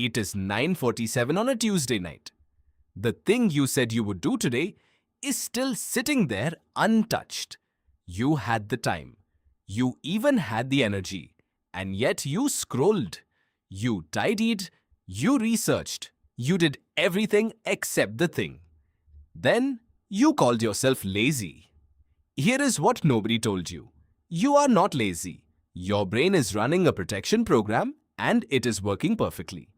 It is 9:47 on a Tuesday night. The thing you said you would do today is still sitting there untouched. You had the time. You even had the energy. And yet you scrolled. You tidied. You researched. You did everything except the thing. Then you called yourself lazy. Here is what nobody told you. You are not lazy. Your brain is running a protection program and it is working perfectly.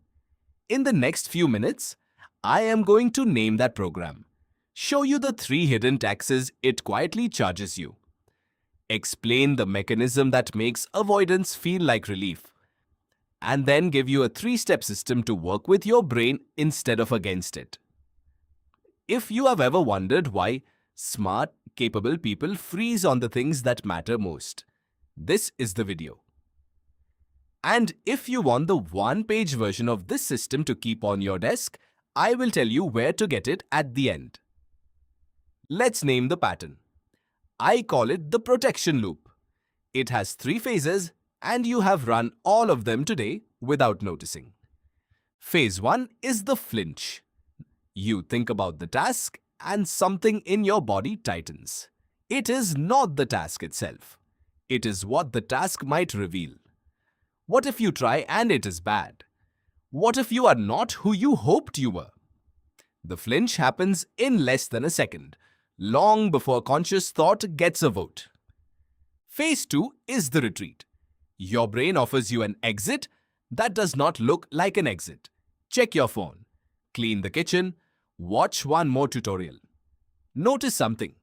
In the next few minutes, I am going to name that program. Show you the 3 hidden taxes it quietly charges you. Explain the mechanism that makes avoidance feel like relief. And then give you a 3-step system to work with your brain instead of against it. If you have ever wondered why smart, capable people freeze on the things that matter most, this is the video. And if you want the one-page version of this system to keep on your desk, I will tell you where to get it at the end. Let's name the pattern. I call it the protection loop. It has 3 phases and you have run all of them today without noticing. Phase 1 is the flinch. You think about the task and something in your body tightens. It is not the task itself. It is what the task might reveal. What if you try and it is bad? What if you are not who you hoped you were? The flinch happens in less than a second, long before conscious thought gets a vote. Phase 2 is the retreat. Your brain offers you an exit that does not look like an exit. Check your phone, clean the kitchen, watch one more tutorial. Notice something.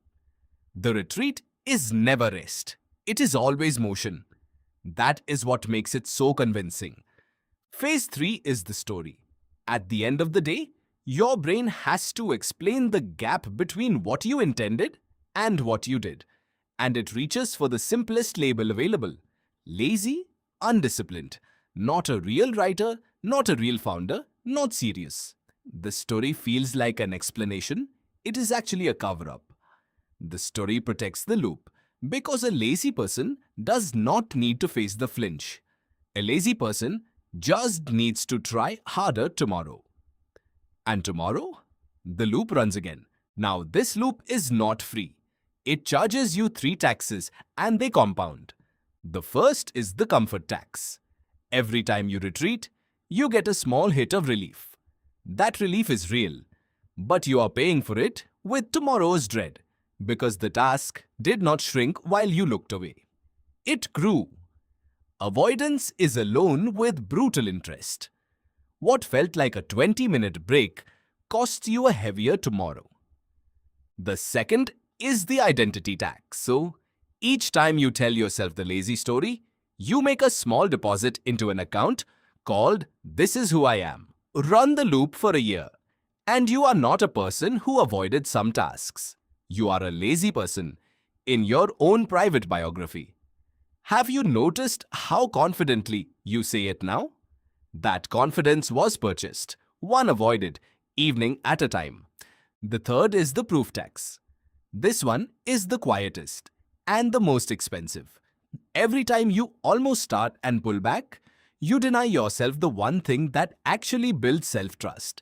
The retreat is never rest. It is always motion. That is what makes it so convincing. Phase 3 is the story. At the end of the day, your brain has to explain the gap between what you intended and what you did. And it reaches for the simplest label available. Lazy, undisciplined. Not a real writer, not a real founder, not serious. The story feels like an explanation. It is actually a cover-up. The story protects the loop because a lazy person does not need to face the flinch. A lazy person just needs to try harder tomorrow. And tomorrow, the loop runs again. Now, this loop is not free. It charges you 3 taxes and they compound. The first is the comfort tax. Every time you retreat, you get a small hit of relief. That relief is real, but you are paying for it with tomorrow's dread because the task did not shrink while you looked away. It grew. Avoidance is a loan with brutal interest. What felt like a 20-minute break costs you a heavier tomorrow. The second is the identity tax. So, each time you tell yourself the lazy story, you make a small deposit into an account called "This is who I am." Run the loop for a year, and you are not a person who avoided some tasks. You are a lazy person in your own private biography. Have you noticed how confidently you say it now? That confidence was purchased, one avoided, evening at a time. The third is the proof tax. This one is the quietest and the most expensive. Every time you almost start and pull back, you deny yourself the one thing that actually builds self-trust.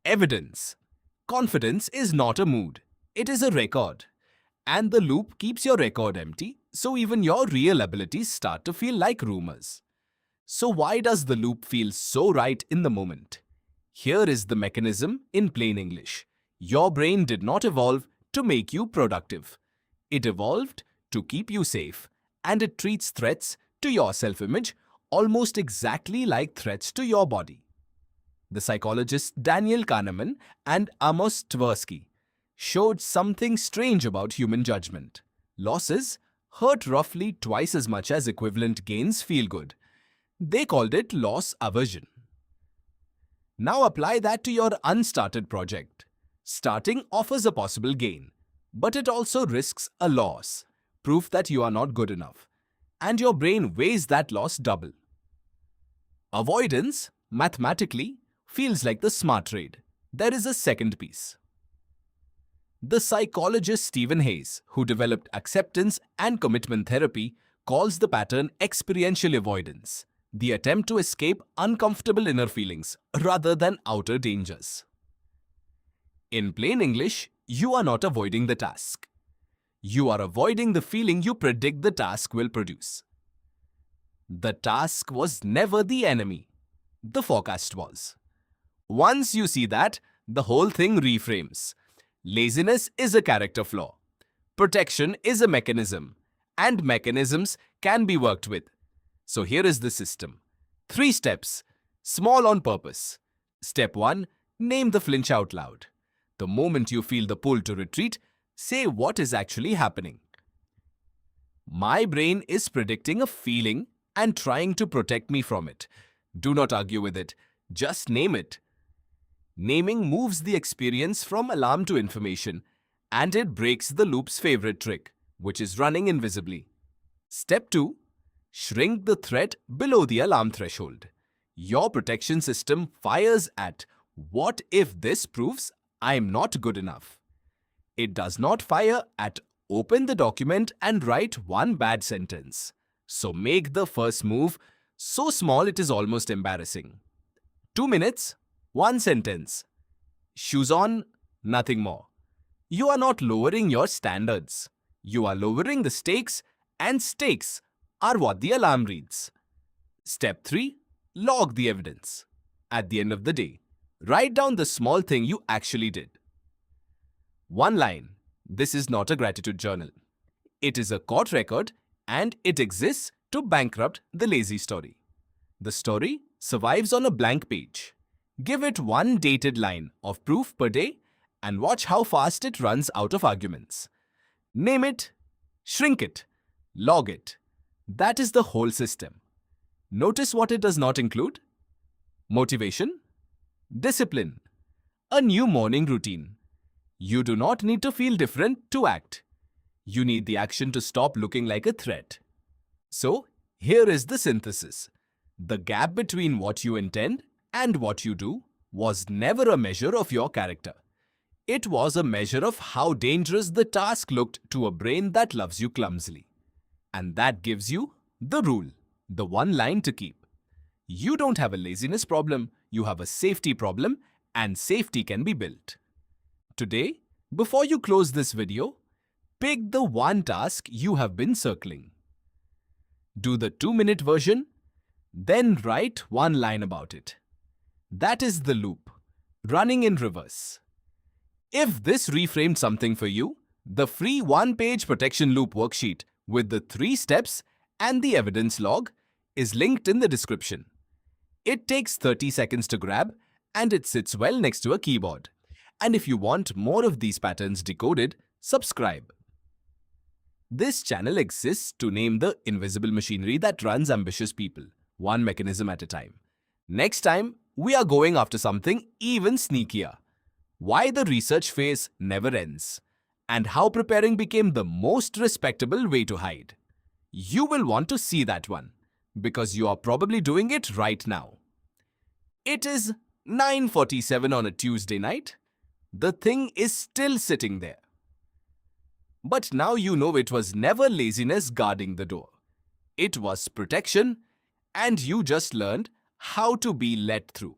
Evidence. Confidence is not a mood. It is a record. And the loop keeps your record empty, so even your real abilities start to feel like rumors. So why does the loop feel so right in the moment? Here is the mechanism in plain English. Your brain did not evolve to make you productive. It evolved to keep you safe, and it treats threats to your self-image almost exactly like threats to your body. The psychologists Daniel Kahneman and Amos Tversky showed something strange about human judgment. Losses hurt roughly twice as much as equivalent gains feel good. They called it loss aversion. Now apply that to your unstarted project. Starting offers a possible gain, but it also risks a loss, proof that you are not good enough, and your brain weighs that loss double. Avoidance, mathematically, feels like the smart trade. There is a second piece. The psychologist Stephen Hayes, who developed acceptance and commitment therapy, calls the pattern experiential avoidance. the attempt to escape uncomfortable inner feelings rather than outer dangers. In plain English, you are not avoiding the task. You are avoiding the feeling you predict the task will produce. The task was never the enemy. The forecast was. Once you see that, the whole thing reframes. Laziness is a character flaw. Protection is a mechanism. And mechanisms can be worked with. So here is the system. 3 steps, small on purpose. Step 1, name the flinch out loud. The moment you feel the pull to retreat, say what is actually happening. My brain is predicting a feeling and trying to protect me from it. Do not argue with it. Just name it. Naming moves the experience from alarm to information, and it breaks the loop's favorite trick, which is running invisibly. Step 2. Shrink the threat below the alarm threshold. Your protection system fires at, what if this proves I'm not good enough? It does not fire at, open the document and write one bad sentence. So make the first move so small it is almost embarrassing. 2 minutes, 1 sentence. Shoes on, nothing more. You are not lowering your standards. You are lowering the stakes, and stakes are what the alarm reads. Step 3. Log the evidence. At the end of the day, write down the small thing you actually did. 1 line. This is not a gratitude journal. It is a court record, and it exists to bankrupt the lazy story. The story survives on a blank page. Give it 1 dated line of proof per day and watch how fast it runs out of arguments. Name it, shrink it, log it. That is the whole system. Notice what it does not include: motivation, discipline, a new morning routine. You do not need to feel different to act. You need the action to stop looking like a threat. So, here is the synthesis. The gap between what you intend and what you do was never a measure of your character. It was a measure of how dangerous the task looked to a brain that loves you clumsily. And that gives you the rule, the 1 line to keep. You don't have a laziness problem, you have a safety problem, and safety can be built. Today, before you close this video, pick the 1 task you have been circling. Do the 2-minute version, then write 1 line about it. That is the loop, running in reverse. If this reframed something for you, the free 1-page protection loop worksheet with the 3 steps and the evidence log is linked in the description. It takes 30 seconds to grab, and it sits well next to a keyboard. And if you want more of these patterns decoded, subscribe. This channel exists to name the invisible machinery that runs ambitious people, 1 mechanism at a time. Next time, we are going after something even sneakier. Why the research phase never ends, and how preparing became the most respectable way to hide. You will want to see that one, because you are probably doing it right now. It is 9:47 on a Tuesday night. The thing is still sitting there. But now you know it was never laziness guarding the door. It was protection, and you just learned how to be let through.